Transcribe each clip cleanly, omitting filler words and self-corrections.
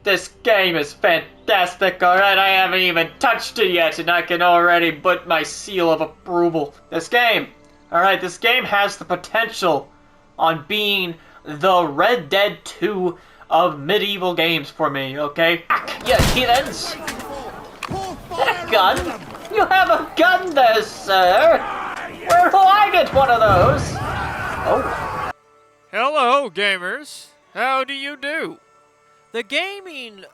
This game is fantastic, alright? I haven't even touched it yet, and I can already put my seal of approval. This game, alright, this game has the potential on being the Red Dead 2 of medieval games for me, okay? You heathens! A gun? You have a gun there, sir! Where do I get one of those? Oh. Hello, gamers. How do you do? The gaming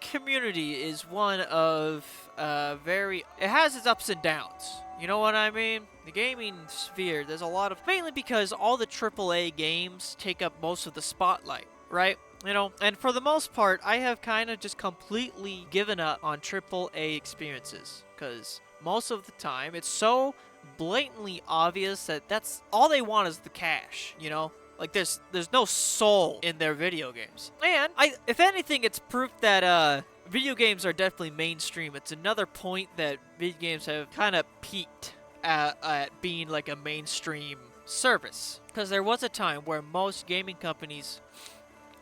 community is one of it has its ups and downs. You know what I mean? The gaming sphere, there's a lot of, mainly because all the AAA games take up most of the spotlight, right? You know, and for the most part, I have kind of just completely given up on AAA experiences, because most of the time, it's so blatantly obvious that that's all they want is the cash, you know? Like, there's no soul in their video games. And, if anything, it's proof that, video games are definitely mainstream. It's another point that video games have kind of peaked at being, like, a mainstream service. Because there was a time where most gaming companies,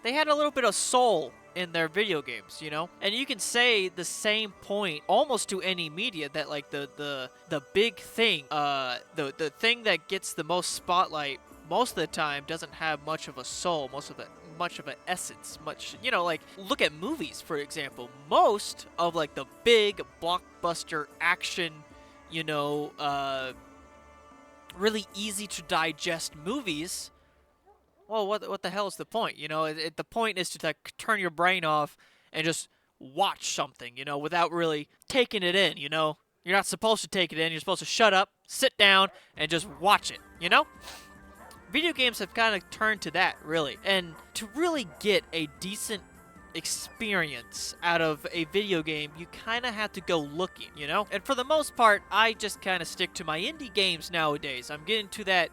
they had a little bit of soul in their video games, you know? And you can say the same point almost to any media, that, like, the big thing, the thing that gets the most spotlight most of the time doesn't have much of a soul, much of an essence, you know, like, look at movies, for example. Most of, like, the big blockbuster action, you know, really easy to digest movies, well, what the hell is the point? You know, the point is to, like, turn your brain off and just watch something, you know, without really taking it in, you know? You're not supposed to take it in. You're supposed to shut up, sit down, and just watch it, you know? Video games have kind of turned to that, really. And to really get a decent experience out of a video game, you kind of have to go looking, you know? And for the most part, I just kind of stick to my indie games nowadays. I'm getting to that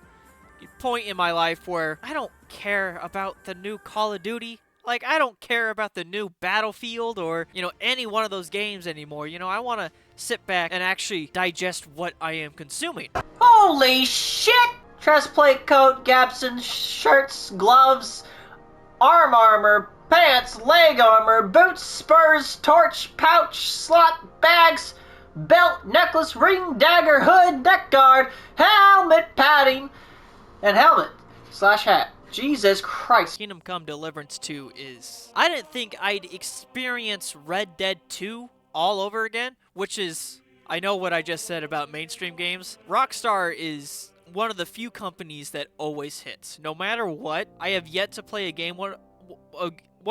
point in my life where I don't care about the new Call of Duty. Like, I don't care about the new Battlefield or, you know, any one of those games anymore. You know, I want to sit back and actually digest what I am consuming. Holy shit! Chest plate, coat, gabson, shirts, gloves, armor, pants, leg armor, boots, spurs, torch, pouch, slot, bags, belt, necklace, ring, dagger, hood, neck guard, helmet, padding, and helmet/hat. Jesus Christ. Kingdom Come Deliverance 2 is... I didn't think I'd experience Red Dead 2 all over again, which is... I know what I just said about mainstream games. Rockstar is one of the few companies that always hits. No matter what, I have yet to play a game, one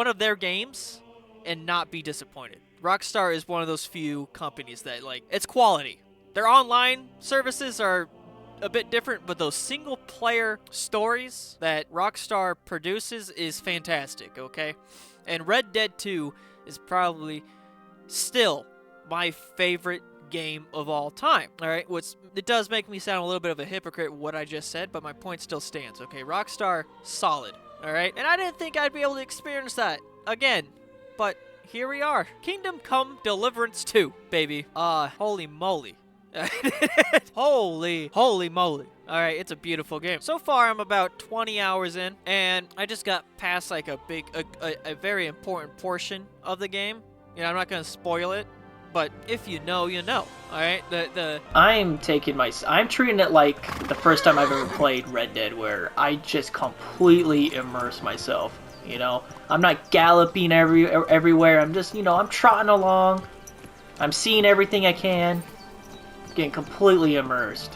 of their games, and not be disappointed. Rockstar is one of those few companies that, like, it's quality. Their online services are a bit different, but those single-player stories that Rockstar produces is fantastic, okay? And Red Dead 2 is probably still my favorite game of all time, alright? It does make me sound a little bit of a hypocrite what I just said, but my point still stands, okay? Rockstar, solid, alright? And I didn't think I'd be able to experience that again, but here we are. Kingdom Come Deliverance 2, baby. Holy moly. Holy moly. Alright, it's a beautiful game. So far, I'm about 20 hours in, and I just got past, like, a very important portion of the game. You know, I'm not gonna spoil it, but if you know, you know. Alright, I'm treating it like the first time I've ever played Red Dead, where I just completely immerse myself, you know? I'm not galloping everywhere, I'm just, you know, I'm trotting along, I'm seeing everything I can, getting completely immersed.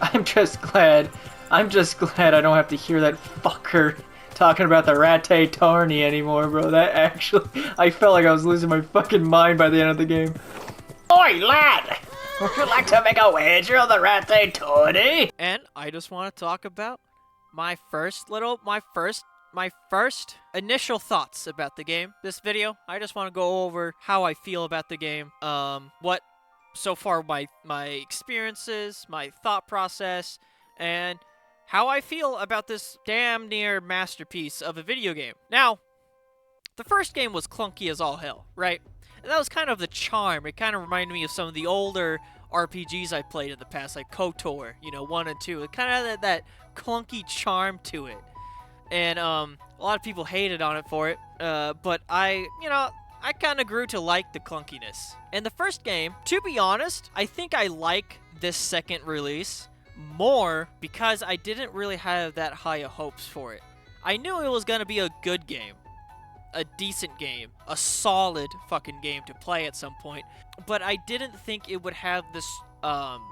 I'm just glad I don't have to hear that fucker talking about the Rattay-Tarney anymore, bro. That actually, I felt like I was losing my fucking mind by the end of the game. Oi, lad! Would you like to make a wager on the Rattay-Tarney? And I just want to talk about my first initial thoughts about the game. This video, I just want to go over how I feel about the game. What so far my experiences, my thought process, and how I feel about this damn near masterpiece of a video game. Now, the first game was clunky as all hell, right? And that was kind of the charm. It kind of reminded me of some of the older RPGs I played in the past, like KOTOR, you know, 1 and 2. It kind of had that clunky charm to it. and a lot of people hated on it for it. But I kind of grew to like the clunkiness. And the first game, to be honest, I think I like this second release more because I didn't really have that high of hopes for it. I knew it was gonna be a good game, a decent game, a solid fucking game to play at some point, but I didn't think it would have this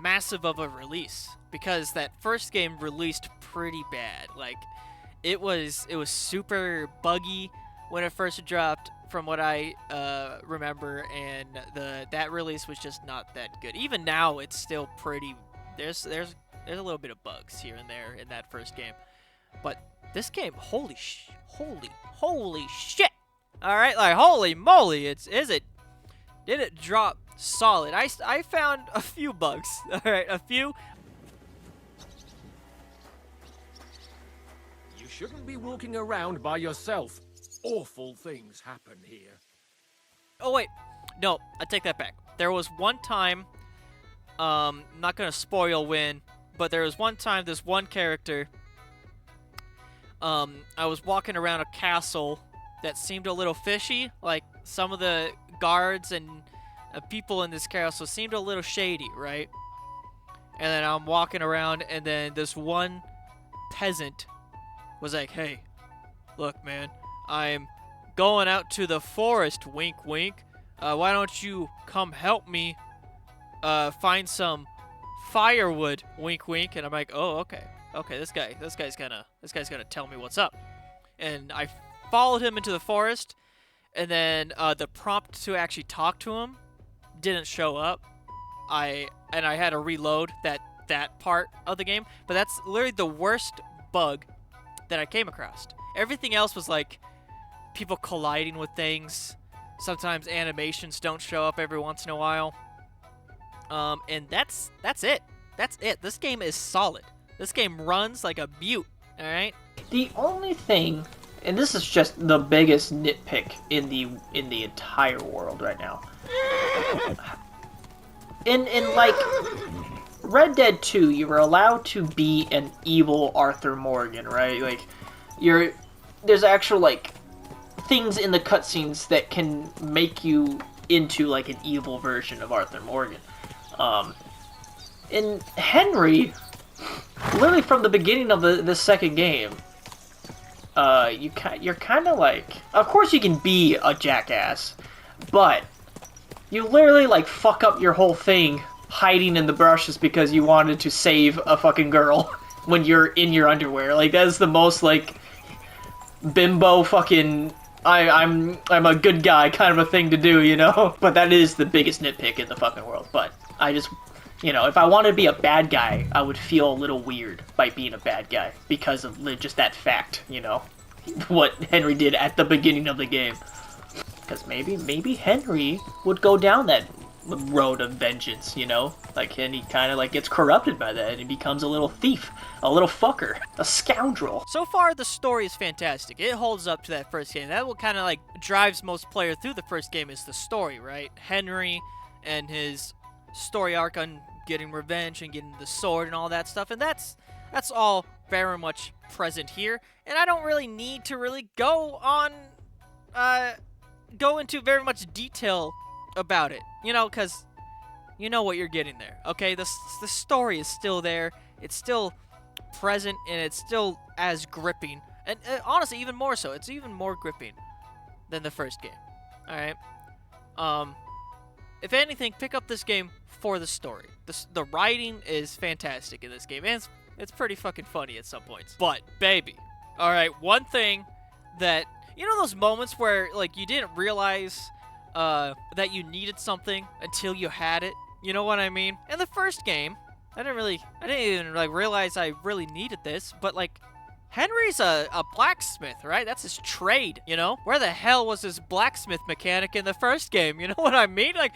massive of a release, because that first game released pretty bad. Like, it was super buggy when it first dropped, from what I remember, and that release was just not that good. Even now, it's still pretty. There's a little bit of bugs here and there in that first game, but this game, holy shit! All right, like, holy moly! Did it drop solid? I found a few bugs. All right, a few. You shouldn't be walking around by yourself. Awful things happen here. Oh wait, no, I take that back. There was one time, not gonna spoil when, but there was one time this one character, I was walking around a castle that seemed a little fishy. Like, some of the guards and people in this castle seemed a little shady, right? And then I'm walking around, and then this one peasant was like, "Hey, look, man, I'm going out to the forest, wink wink. Why don't you come help me find some firewood, wink wink." And I'm like, "Oh, okay, this guy's gonna tell me what's up." And I followed him into the forest, and then the prompt to actually talk to him didn't show up. I had to reload that part of the game, but that's literally the worst bug that I came across. Everything else was like people colliding with things. Sometimes animations don't show up every once in a while. And that's it. That's it. This game is solid. This game runs like a beaut, all right? The only thing, and this is just the biggest nitpick in the entire world right now. In like Red Dead 2, you were allowed to be an evil Arthur Morgan, right? Like, there's actual like things in the cutscenes that can make you into like an evil version of Arthur Morgan. In Henry, literally from the beginning of the second game, you're kind of like, of course you can be a jackass, but you literally like fuck up your whole thing hiding in the brushes because you wanted to save a fucking girl when you're in your underwear. Like, that's the most like bimbo fucking I'm a good guy kind of a thing to do, you know? But that is the biggest nitpick in the fucking world. But I just, if I wanted to be a bad guy, I would feel a little weird by being a bad guy because of just that fact, what Henry did at the beginning of the game. Because maybe Henry would go down that road of vengeance, like, and he kind of like gets corrupted by that and he becomes a little thief, a little fucker, a scoundrel. So far, the story is fantastic. It holds up to that first game. That what kind of like drives most players through the first game is the story, right? Henry and his story arc on getting revenge and getting the sword and all that stuff, and that's all very much present here. And I don't really need to really go into very much detail about it, because you know what you're getting there, okay? The story is still there, it's still present, and it's still as gripping, and honestly, even more so. It's even more gripping than the first game, alright? If anything, pick up this game for the story. The writing is fantastic in this game, and it's pretty fucking funny at some points. But, baby, alright, one thing that, those moments where, like, you didn't realize that you needed something until you had it? You know what I mean? In the first game, I didn't even, like, realize I really needed this, but, like, Henry's a blacksmith, right? That's his trade, Where the hell was his blacksmith mechanic in the first game? You know what I mean? Like,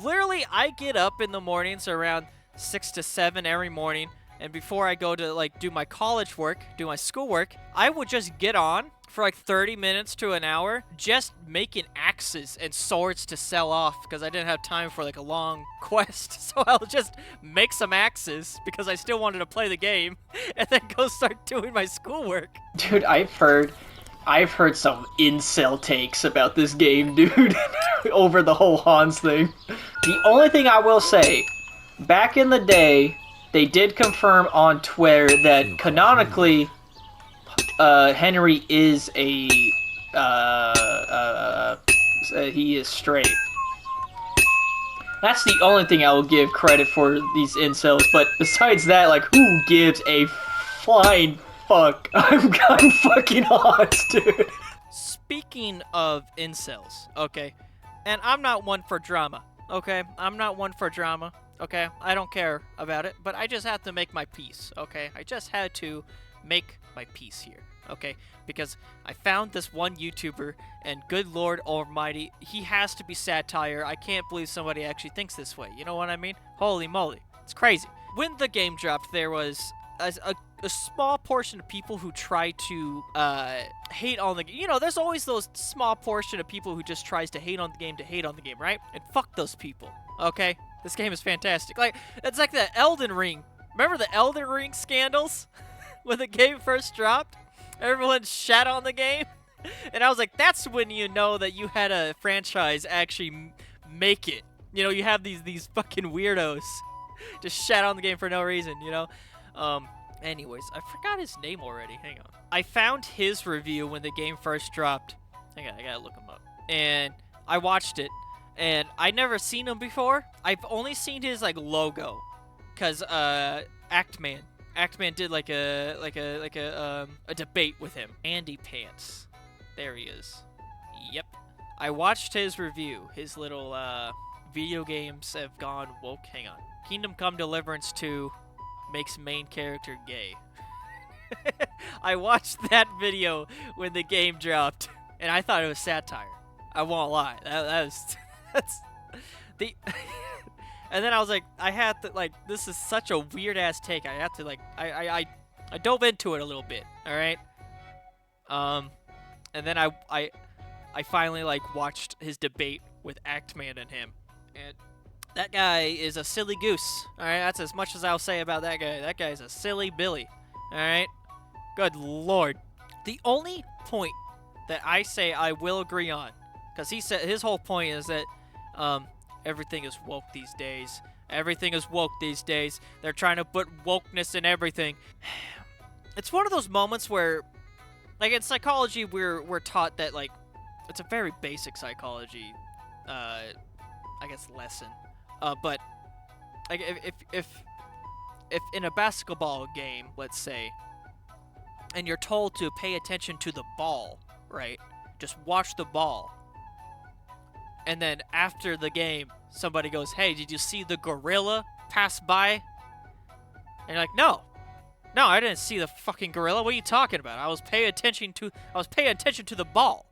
literally, I get up in the mornings around 6 to 7 every morning. and before I go to like do my college work, do my schoolwork, I would just get on for like 30 minutes to an hour just making axes and swords to sell off because I didn't have time for like a long quest. So I'll just make some axes because I still wanted to play the game and then go start doing my schoolwork. Dude, I've heard some incel takes about this game, dude, over the whole Hans thing. The only thing I will say, back in the day, they did confirm on Twitter that canonically, Henry is he is straight. That's the only thing I will give credit for these incels, but besides that, like, who gives a flying fuck? I'm fucking Hans, dude. Speaking of incels, okay, and I'm not one for drama, okay? I'm not one for drama, okay? I don't care about it, but I just have to make my peace, okay? I just had to make my peace here, okay? Because I found this one YouTuber, and good Lord Almighty, he has to be satire. I can't believe somebody actually thinks this way, you know what I mean? Holy moly, it's crazy. When the game dropped, there was a small portion of people who try to hate on the game. You know, there's always those small portion of people who just tries to hate on the game, right? And fuck those people, okay? This game is fantastic. Like, it's like the Elden Ring. Remember the Elden Ring scandals? When the game first dropped? Everyone shat on the game? And I was like, that's when you know that you had a franchise actually make it. You know, you have these fucking weirdos just shat on the game for no reason, you know? Anyways, I forgot his name already. Hang on. I found his review when the game first dropped. Hang on, I gotta look him up. And I watched it, and I'd never seen him before. I've only seen his, like, logo. Cause, Actman did, like, a debate with him. Andy Pants. There he is. Yep. I watched his review. His little, video games have gone woke. Hang on. Kingdom Come Deliverance 2 makes main character gay. I watched that video when the game dropped, and I thought it was satire. I won't lie. That's the. And then I was like, I had to, like, this is such a weird ass take. I have to, like, I dove into it a little bit. All right. And then I finally, like, watched his debate with Actman and him, and that guy is a silly goose. Alright, that's as much as I'll say about that guy. That guy's a silly Billy. Alright? Good lord. The only point that I say I will agree on, because he said his whole point is that everything is woke these days. Everything is woke these days. They're trying to put wokeness in everything. It's one of those moments where, like, in psychology, we're taught that, like, it's a very basic psychology, I guess, lesson. But like if in a basketball game, let's say, and you're told to pay attention to the ball, right? Just watch the ball. And then after the game, somebody goes, "Hey, did you see the gorilla pass by?" And you're like, "No, I didn't see the fucking gorilla. What are you talking about? I was paying attention to the ball."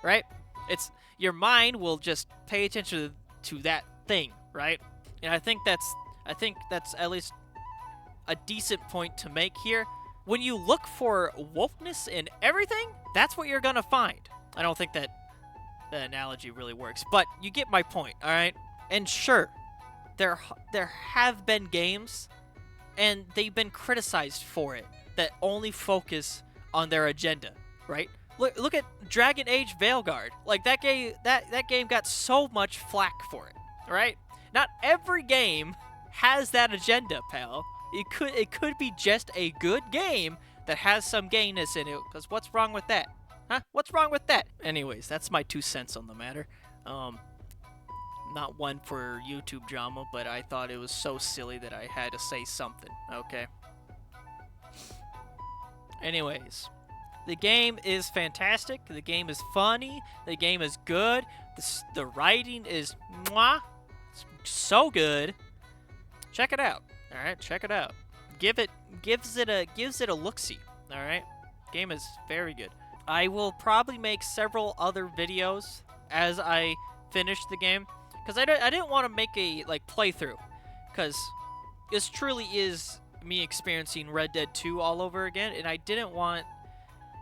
Right? It's your mind will just pay attention to that thing, right? And I think that's at least a decent point to make here. When you look for wokeness in everything, that's what you're gonna find. I don't think that the analogy really works, but you get my point, all right? And sure, there have been games, and they've been criticized for it, that only focus on their agenda, right? Look at Dragon Age Veilguard. Like, that game got so much flack for it, right? Not every game has that agenda, pal. It could be just a good game that has some gayness in it, because what's wrong with that? Huh? What's wrong with that? Anyways, that's my 2 cents on the matter. Not one for YouTube drama, but I thought it was so silly that I had to say something, okay? Anyways, the game is fantastic. The game is funny. The game is good. The writing is mwah. It's so good. Check it out. All right, check it out. Gives it a look-see. All right, game is very good. I will probably make several other videos as I finish the game, because I didn't want to make a, like, playthrough, because this truly is me experiencing Red Dead 2 all over again, and I didn't want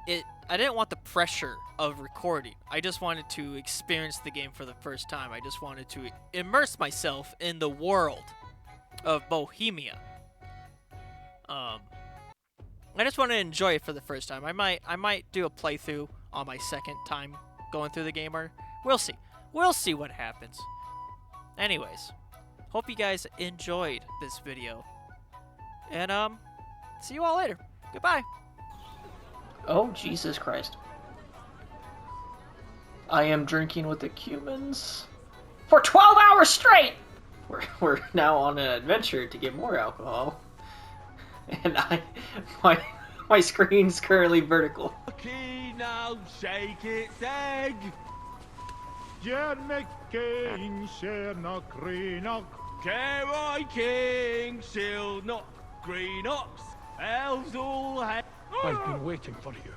the pressure of recording. I just wanted to experience the game for the first time. I just wanted to immerse myself in the world of Bohemia. I just want to enjoy it for the first time. I might do a playthrough on my second time going through the game, or we'll see. We'll see what happens. Anyways, hope you guys enjoyed this video. And see you all later. Goodbye. Oh, Jesus Christ. I am drinking with the Cumans for 12 hours straight! We're now on an adventure to get more alcohol. And my screen's currently vertical. Okay, now shake its egg. King shall not Greenock. Carry King shall not green ox. Elves all have. I've been waiting for you.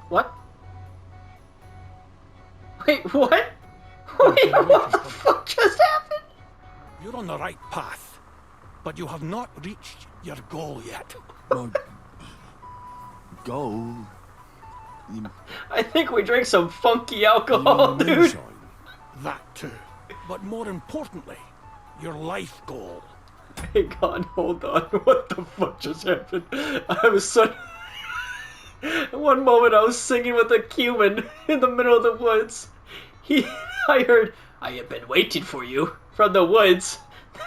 What? Wait, what? Wait, what the fuck just happened? You're on the right path, but you have not reached your goal yet. My goal? I think we drank some funky alcohol, dude. Moonshine. That too. But more importantly, your life goal. Hang on, hold on. What the fuck just happened? I was so... One moment I was singing with a cumin in the middle of the woods. I heard, "I have been waiting for you," from the woods.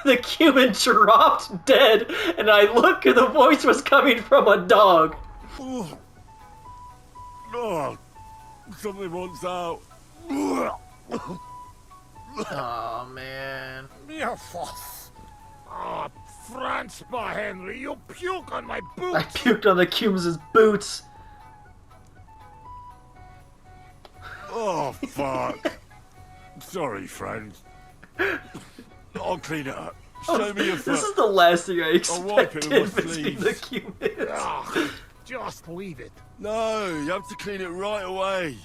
The cumin dropped dead, and I looked and the voice was coming from a dog. Oh, something wants out. Oh man. Ah, Francois Henry, you puke on my boots. I puked on the Cumans' boots. Oh, fuck. Sorry, friend. I'll clean it up. Show me your foot. This is the last thing I I'll wipe it expected with my between sleeves. the Cumans. Ah, just leave it. No, you have to clean it right away.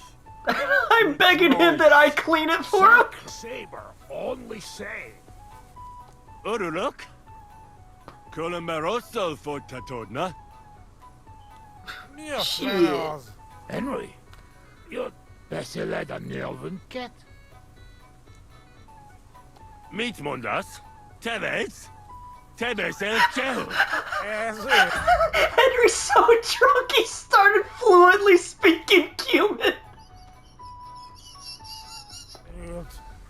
I'm begging him that I clean it for him. Saber, only say. Uruluk? Colomeroso for Tatodna. Shit. Henry, you're better led an elven cat. Meet Mundas. Tevez. Tevez el Chel. Henry's so drunk he started fluently speaking Cuman.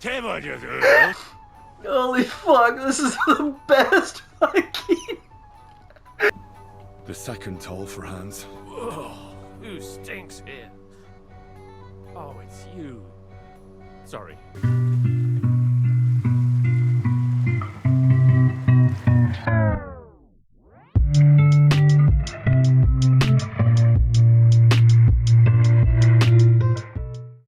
Tevez. Holy fuck, this is the best fucking... The second toll for Hans. Who stinks here? Oh, it's you. Sorry.